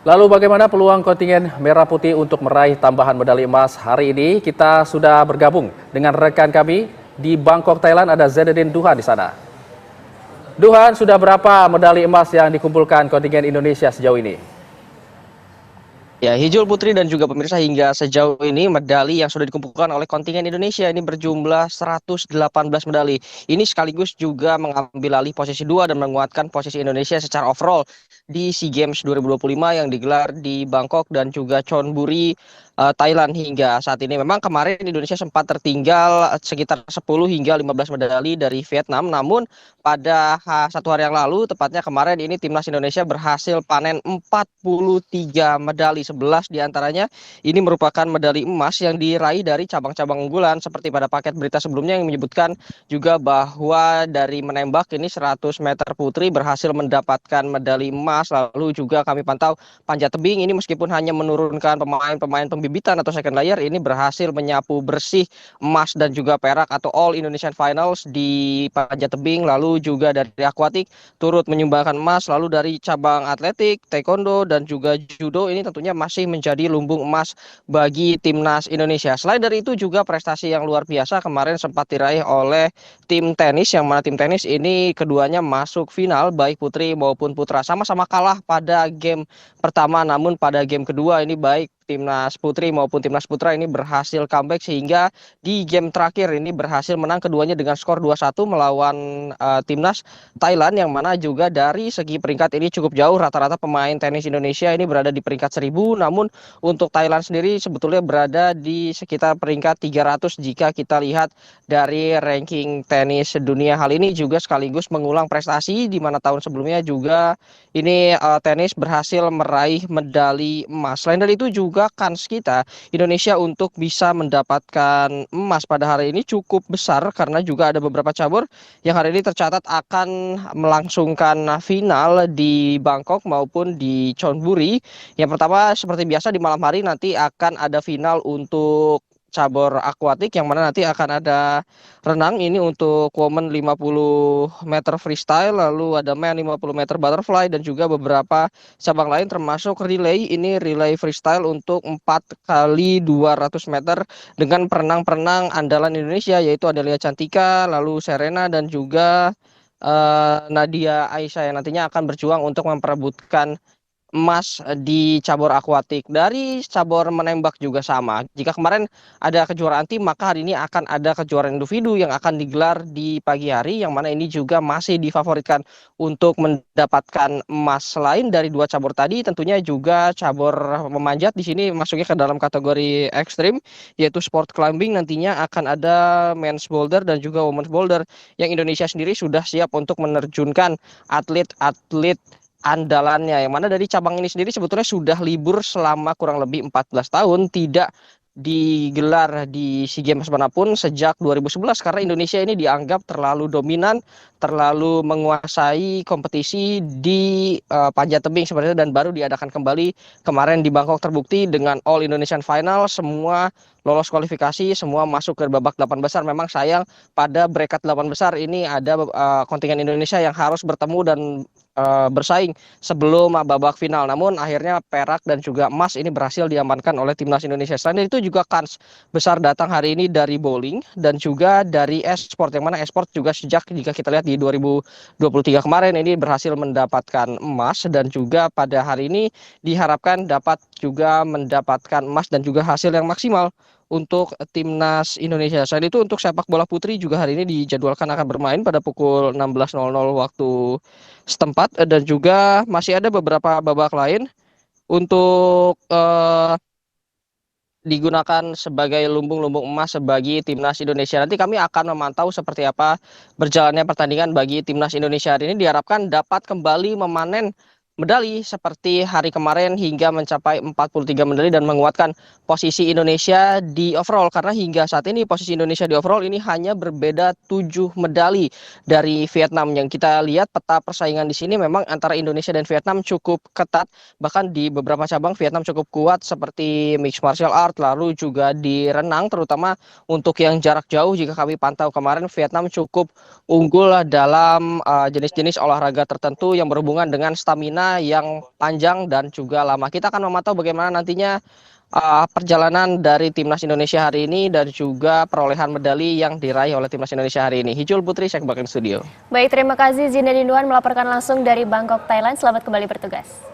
Lalu bagaimana peluang kontingen Merah Putih untuk meraih tambahan medali emas hari ini? Kita sudah bergabung dengan rekan kami di Bangkok, Thailand. Ada Zainuddin Duhan di sana. Duhan, sudah berapa medali emas yang dikumpulkan kontingen Indonesia sejauh ini? Ya, Hijul Putri dan juga pemirsa hingga sejauh ini medali yang sudah dikumpulkan oleh kontingen Indonesia ini berjumlah 118 medali. Ini sekaligus juga mengambil alih posisi 2 dan menguatkan posisi Indonesia secara overall di SEA Games 2025 yang digelar di Bangkok dan juga Chonburi, Thailand hingga saat ini. Memang kemarin Indonesia sempat tertinggal sekitar 10 hingga 15 medali dari Vietnam, namun pada satu hari yang lalu, tepatnya kemarin ini timnas Indonesia berhasil panen 43 medali, 11 diantaranya ini merupakan medali emas yang diraih dari cabang-cabang unggulan seperti pada paket berita sebelumnya yang menyebutkan juga bahwa dari menembak ini 100 meter putri berhasil mendapatkan medali emas. Lalu juga kami pantau panjat tebing ini meskipun hanya menurunkan pemain-pemain pembibitan atau second layer ini berhasil menyapu bersih emas dan juga perak atau All Indonesian Finals di panjat tebing. Lalu juga dari akuatik turut menyumbangkan emas, lalu dari cabang atletik, taekwondo dan juga judo ini tentunya masih menjadi lumbung emas bagi timnas Indonesia. Selain dari itu juga prestasi yang luar biasa kemarin sempat diraih oleh tim tenis, yang mana tim tenis ini keduanya masuk final baik putri maupun putra, sama-sama kalah pada game pertama, namun pada game kedua ini baik timnas putri maupun timnas putra ini berhasil comeback sehingga di game terakhir ini berhasil menang keduanya dengan skor 2-1 melawan timnas Thailand, yang mana juga dari segi peringkat ini cukup jauh. Rata-rata pemain tenis Indonesia ini berada di peringkat 1000, namun untuk Thailand sendiri sebetulnya berada di sekitar peringkat 300 jika kita lihat dari ranking tenis dunia. Hal ini juga sekaligus mengulang prestasi di mana tahun sebelumnya juga ini tenis berhasil meraih medali emas. Selain dari itu juga kans kita Indonesia untuk bisa mendapatkan emas pada hari ini cukup besar karena juga ada beberapa cabur yang hari ini tercatat akan melangsungkan final di Bangkok maupun di Chonburi. Yang pertama seperti biasa di malam hari nanti akan ada final untuk cabur akuatik, yang mana nanti akan ada renang ini untuk women 50 meter freestyle, lalu ada men 50 meter butterfly dan juga beberapa cabang lain termasuk relay, ini relay freestyle untuk 4 kali 200 meter dengan perenang-perenang andalan Indonesia yaitu Adelia Cantika, lalu Serena dan juga Nadia Aisyah yang nantinya akan berjuang untuk memperebutkan emas di cabur akuatik. Dari cabur menembak juga sama. Jika kemarin ada kejuaraan tim, maka hari ini akan ada kejuaraan individu yang akan digelar di pagi hari, yang mana ini juga masih difavoritkan untuk mendapatkan emas. Selain dari dua cabur tadi, tentunya juga cabur memanjat di sini masuknya ke dalam kategori ekstrim, yaitu sport climbing. Nantinya akan ada men's boulder dan juga women's boulder, yang Indonesia sendiri sudah siap untuk menerjunkan atlet-atlet andalannya, yang mana dari cabang ini sendiri sebetulnya sudah libur selama kurang lebih 14 tahun, tidak digelar di SEA Games manapun sejak 2011 karena Indonesia ini dianggap terlalu dominan, terlalu menguasai kompetisi di panjat tebing seperti itu, dan baru diadakan kembali kemarin di Bangkok. Terbukti dengan All Indonesian Final semua lolos kualifikasi, semua masuk ke babak 8 besar. Memang sayang pada bracket 8 besar ini ada kontingen Indonesia yang harus bertemu dan bersaing sebelum babak final, namun akhirnya perak dan juga emas ini berhasil diamankan oleh timnas Indonesia. Selain itu juga kans besar datang hari ini dari bowling dan juga dari e-sport, yang mana e-sport juga sejak jika kita lihat di 2023 kemarin ini berhasil mendapatkan emas, dan juga pada hari ini diharapkan dapat juga mendapatkan emas dan juga hasil yang maksimal untuk timnas Indonesia. Selain itu untuk sepak bola putri juga hari ini dijadwalkan akan bermain pada pukul 16.00 waktu setempat, dan juga masih ada beberapa babak lain untuk digunakan sebagai lumbung-lumbung emas bagi timnas Indonesia. Nanti kami akan memantau seperti apa berjalannya pertandingan bagi timnas Indonesia hari ini. Diharapkan dapat kembali memanen medali seperti hari kemarin hingga mencapai 43 medali dan menguatkan posisi Indonesia di overall, karena hingga saat ini posisi Indonesia di overall ini hanya berbeda 7 medali dari Vietnam. Yang kita lihat peta persaingan di sini memang antara Indonesia dan Vietnam cukup ketat, bahkan di beberapa cabang Vietnam cukup kuat seperti mixed martial art, lalu juga di renang, terutama untuk yang jarak jauh. Jika kami pantau kemarin Vietnam cukup unggul dalam jenis-jenis olahraga tertentu yang berhubungan dengan stamina zona yang panjang dan juga lama. Kita akan memantau bagaimana nantinya perjalanan dari Timnas Indonesia hari ini dan juga perolehan medali yang diraih oleh Timnas Indonesia hari ini. Hijul Putri, saya kembali ke studio. Baik, terima kasih Zinedine Duhan melaporkan langsung dari Bangkok, Thailand. Selamat kembali bertugas.